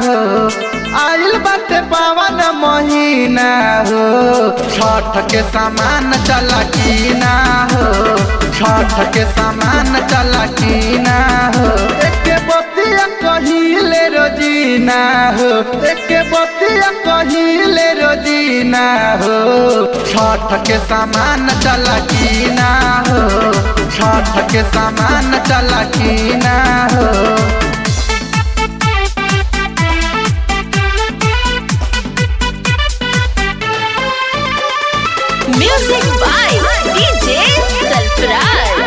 हो। आइल बाटे पावन महीना हो, छठ के सामान चला कीना हो, छठ के सामान चला कीना हो। एक बतिया कहिले रोजीना हो, एक बतिया कहिले रोजीना हो, छठ के सामान चला कीना हो, छठ के सामान चला कीना हो। Music by DJ Sarfaraz.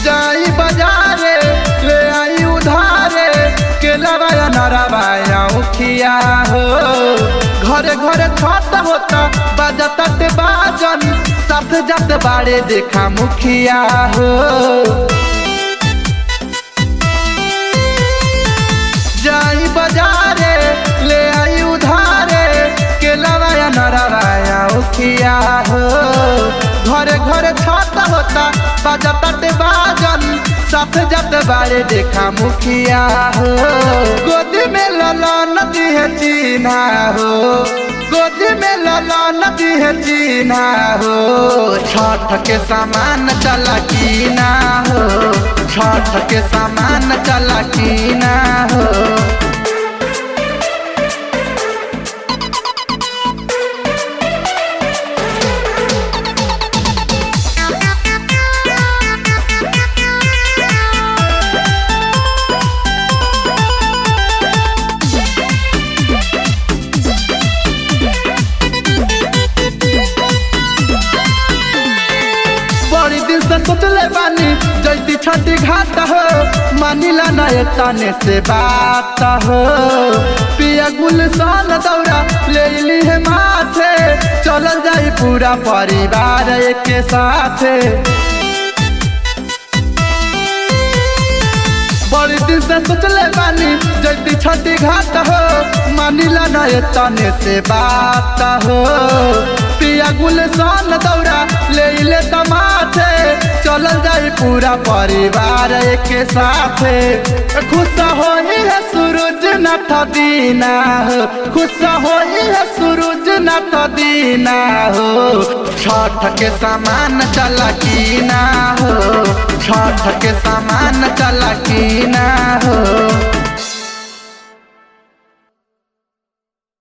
जाई बाजारे ले आई उधारे, केलवाया नरवाया उखिया हो। घरे घरे छठ होता बाजत बाजन, साथ जात बाड़े देखा मुखिया हो। जाई बाजारे ले आई उधारे, केलवाया नरवाया उखिया हो। घरे घरे छठ होता बाजत बाजन, साथ जात बाड़े देखा मुखिया हो। गोदी में लला नदी है चीना हो, गोदी में लला नदी है चीना हो। छठ के सामान चला कीना हो, छठ के सामान चला कीना हो। बड़ी दिन से सोचले बानी जैती छठी घाट हो, मानिला नए तने से बात हो। पिया गुलशन दौरा ले ली है माथे, चलल जाई पूरा परिवार एक साथे। बड़ी दिन से सोचले बानी जैती छठी घाट हो, मानिला नए तने से बात हो। पिया गुलशन दौरा ले तमाथे, चलल जाई पूरा परिवार एक साथे। खुश होई है सूरज नाथ दीना हो, खुश होई है सूरज नाथ दीना हो। छठ के सामान चला कीना हो, छठ के सामान चला कीना हो।